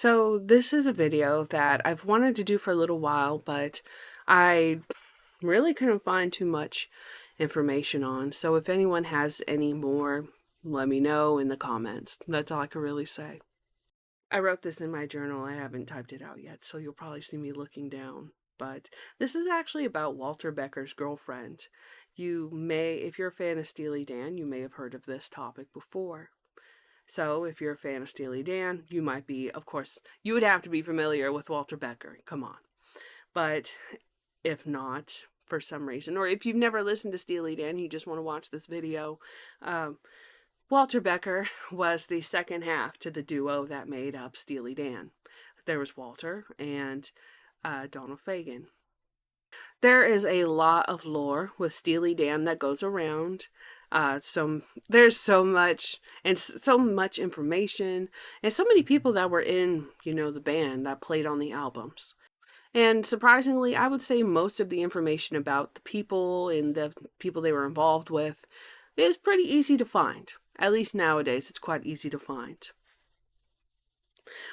So this is a video that I've wanted to do for a little while, but I really couldn't find too much information on. So if anyone has any more, let me know in the comments. That's all I can really say. I wrote this in my journal. I haven't typed it out yet, so you'll probably see me looking down. But this is actually about Walter Becker's girlfriend. You may, if you're a fan of Steely Dan, you may have heard of this topic before. So, if you're a fan of Steely Dan, you might be, of course, you would have to be familiar with Walter Becker. Come on. But if not, for some reason, or if you've never listened to Steely Dan, you just want to watch this video, um, Walter Becker was the second half to the duo that made up Steely Dan. There was Walter and Donald Fagen. There is a lot of lore with Steely Dan that goes around. There's so much and so much information and so many people that were in, the band that played on the albums. And surprisingly, I would say most of the information about the people and the people they were involved with is pretty easy to find. At least nowadays, it's quite easy to find.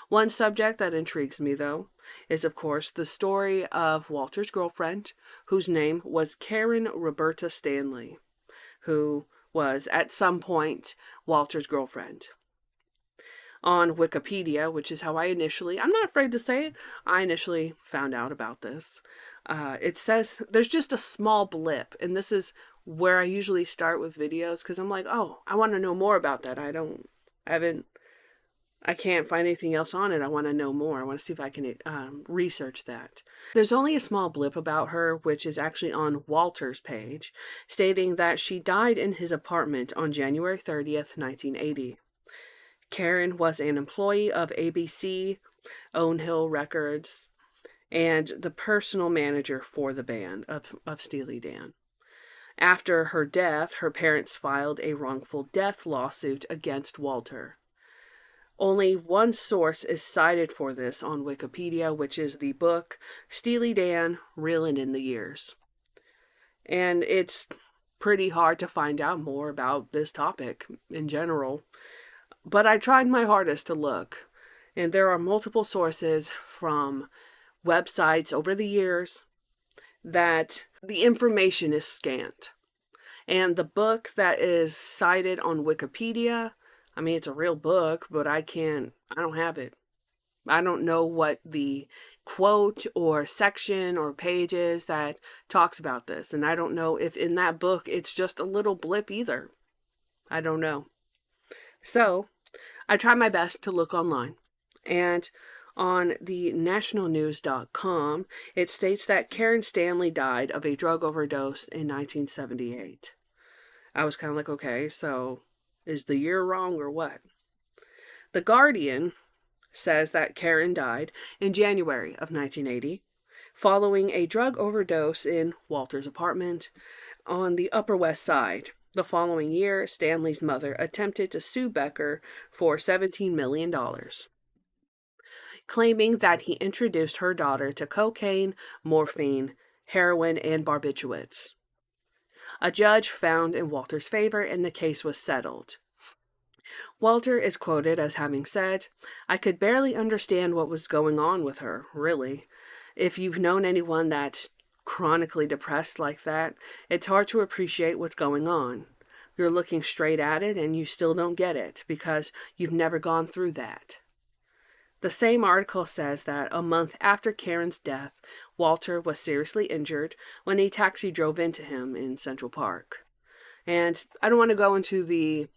One subject that intrigues me, though, is of course the story of Walter's girlfriend, whose name was Karen Roberta Stanley, who was at some point Walter's girlfriend. On Wikipedia, which is how I'm not afraid to say it, I initially found out about this. It says there's just a small blip, and this is where I usually start with videos because I'm like, oh, I want to know more about that. I can't find anything else on it. I want to know more. I want to see if I can research that. There's only a small blip about her, which is actually on Walter's page, stating that she died in his apartment on January 30th, 1980. Karen was an employee of ABC, Own Hill Records, and the personal manager for the band of Steely Dan. After her death, her parents filed a wrongful death lawsuit against Walter. Only one source is cited for this on Wikipedia, which is the book Steely Dan, Reelin' in the Years. And it's pretty hard to find out more about this topic in general. But I tried my hardest to look. And there are multiple sources from websites over the years that the information is scant. And the book that is cited on Wikipedia, I mean, it's a real book, but I don't have it. I don't know what the quote or section or page is that talks about this. And I don't know if in that book it's just a little blip either. I don't know. So I tried my best to look online. And on the nationalnews.com, it states that Karen Stanley died of a drug overdose in 1978. I was kind of like, okay, so is the year wrong or what? The Guardian says that Karen died in January of 1980 following a drug overdose in Walter's apartment on the Upper West Side. The following year, Stanley's mother attempted to sue Becker for $17 million, claiming that he introduced her daughter to cocaine, morphine, heroin, and barbiturates. A judge found in Walter's favor and the case was settled. Walter is quoted as having said, "I could barely understand what was going on with her, really. If you've known anyone that's chronically depressed like that, it's hard to appreciate what's going on. You're looking straight at it and you still don't get it because you've never gone through that." The same article says that a month after Karen's death, Walter was seriously injured when a taxi drove into him in Central Park. And I don't want to go into the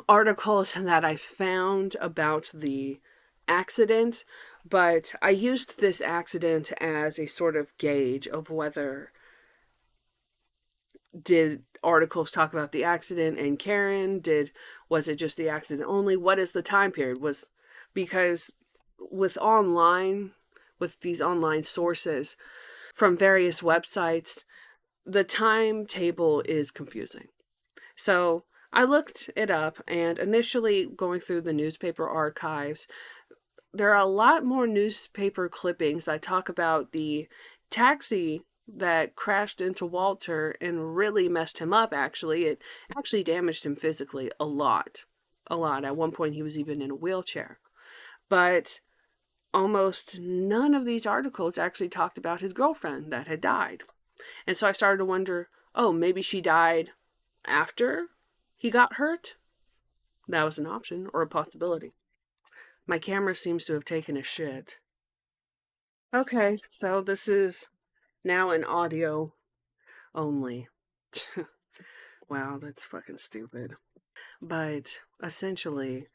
articles that I found about the accident, but I used this accident as a sort of gauge of whether did articles talk about the accident and Karen, was it just the accident only? What is the time period? Because with these online sources from various websites, the timetable is confusing. So I looked it up, and initially going through the newspaper archives, there are a lot more newspaper clippings that talk about the taxi that crashed into Walter and really messed him up, actually. It actually damaged him physically a lot. A lot. At one point, he was even in a wheelchair. But almost none of these articles actually talked about his girlfriend that had died. And so I started to wonder, oh, maybe she died after he got hurt? That was an option or a possibility. My camera seems to have taken a shit. Okay, so this is now an audio only. Wow, that's fucking stupid. But essentially,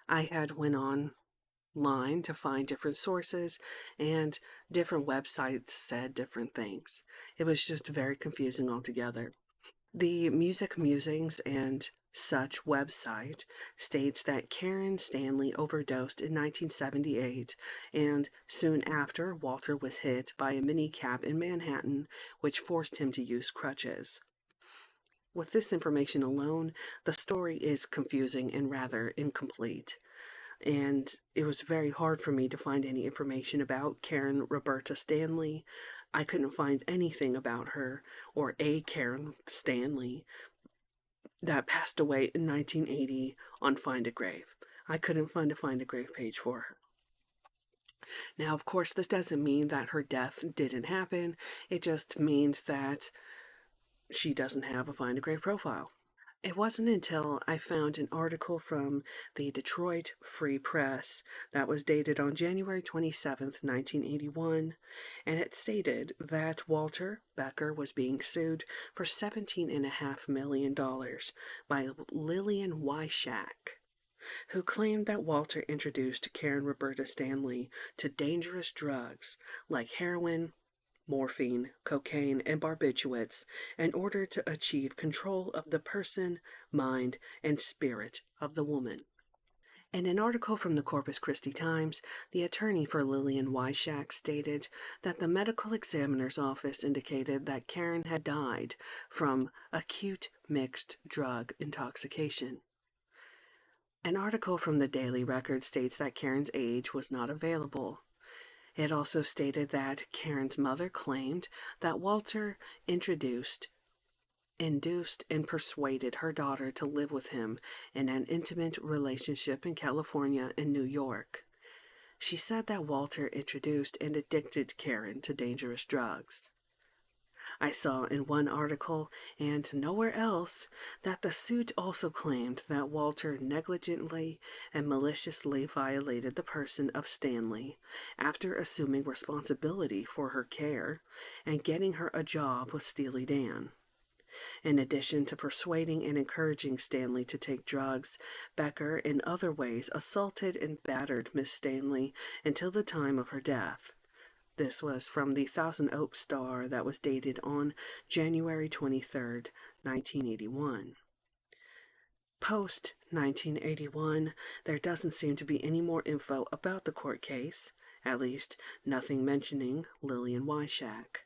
I had went online to find different sources, and different websites said different things. It was just very confusing altogether. The Music Musings and such website states that Karen Stanley overdosed in 1978, and soon after, Walter was hit by a minicab in Manhattan, which forced him to use crutches. With this information alone, the story is confusing and rather incomplete. And it was very hard for me to find any information about Karen Roberta Stanley. I couldn't find anything about her or a Karen Stanley that passed away in 1980 on Find a Grave. I couldn't find a Find a Grave page for her. Now, of course, this doesn't mean that her death didn't happen. It just means that she doesn't have a Find a Grave profile. It wasn't until I found an article from the Detroit Free Press that was dated on January 27th, 1981, and it stated that Walter Becker was being sued for $17.5 million by Lillian Wyshak, who claimed that Walter introduced Karen Roberta Stanley to dangerous drugs like heroin, morphine, cocaine, and barbiturates in order to achieve control of the person, mind, and spirit of the woman. In an article from the Corpus Christi Times, the attorney for Lillian Wyshak stated that the medical examiner's office indicated that Karen had died from acute mixed drug intoxication. An article from the Daily Record states that Karen's age was not available. It also stated that Karen's mother claimed that Walter induced, and persuaded her daughter to live with him in an intimate relationship in California and New York. She said that Walter introduced and addicted Karen to dangerous drugs. I saw in one article, and nowhere else, that the suit also claimed that Walter negligently and maliciously violated the person of Stanley after assuming responsibility for her care and getting her a job with Steely Dan. In addition to persuading and encouraging Stanley to take drugs, Becker in other ways assaulted and battered Miss Stanley until the time of her death. This was from the Thousand Oaks Star that was dated on January 23rd, 1981. Post 1981, there doesn't seem to be any more info about the court case, at least nothing mentioning Lillian Wyshak.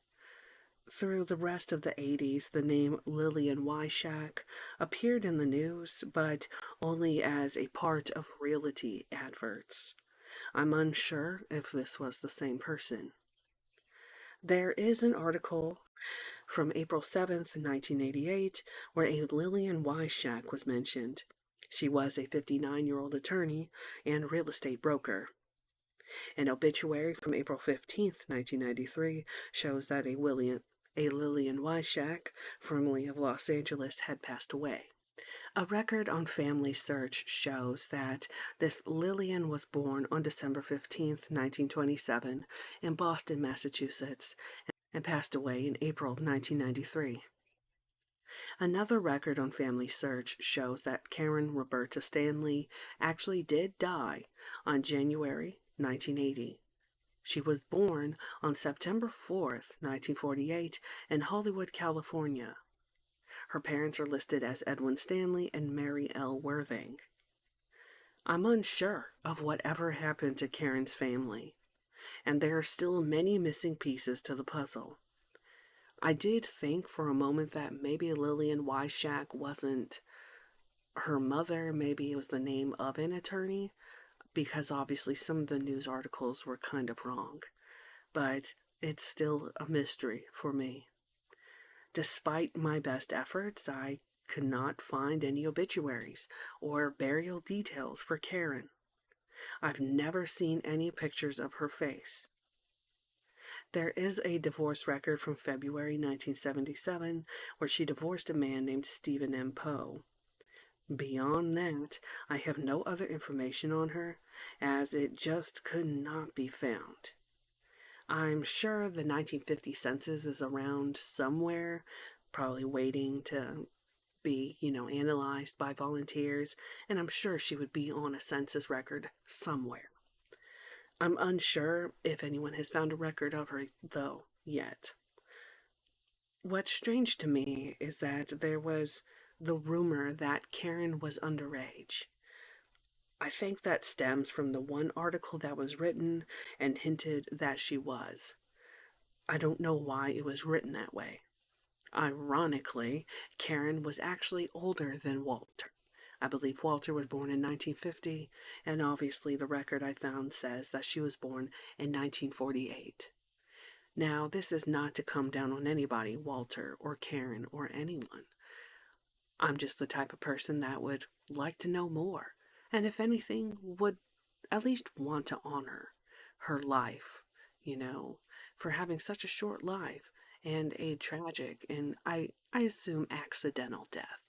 Through the rest of the 80s, the name Lillian Wyshak appeared in the news, but only as a part of realty adverts. I'm unsure if this was the same person. There is an article from April 7th, 1988, where a Lillian Wyshak was mentioned. She was a 59-year-old attorney and real estate broker. An obituary from April 15th, 1993, shows that a Lillian Wyshak, formerly of Los Angeles, had passed away. A record on Family Search shows that this Lillian was born on December 15th, 1927, in Boston, Massachusetts, and passed away in April of 1993. Another record on Family Search shows that Karen Roberta Stanley actually did die on January 1980. She was born on September 4th, 1948, in Hollywood, California. Her parents are listed as Edwin Stanley and Mary L. Worthing. I'm unsure of whatever happened to Karen's family, and there are still many missing pieces to the puzzle. I did think for a moment that maybe Lillian Wyshak wasn't her mother, maybe it was the name of an attorney, because obviously some of the news articles were kind of wrong. But it's still a mystery for me. Despite my best efforts, I could not find any obituaries or burial details for Karen. I've never seen any pictures of her face. There is a divorce record from February 1977 where she divorced a man named Stephen M. Poe. Beyond that, I have no other information on her, as it just could not be found. I'm sure the 1950 census is around somewhere, probably waiting to be, analyzed by volunteers, and I'm sure she would be on a census record somewhere. I'm unsure if anyone has found a record of her, though, yet. What's strange to me is that there was the rumor that Karen was underage. I think that stems from the one article that was written and hinted that she was. I don't know why it was written that way. Ironically, Karen was actually older than Walter. I believe Walter was born in 1950, and obviously the record I found says that she was born in 1948. Now, this is not to come down on anybody, Walter or Karen or anyone. I'm just the type of person that would like to know more, and if anything, would at least want to honor her life, for having such a short life and a tragic and I assume accidental death.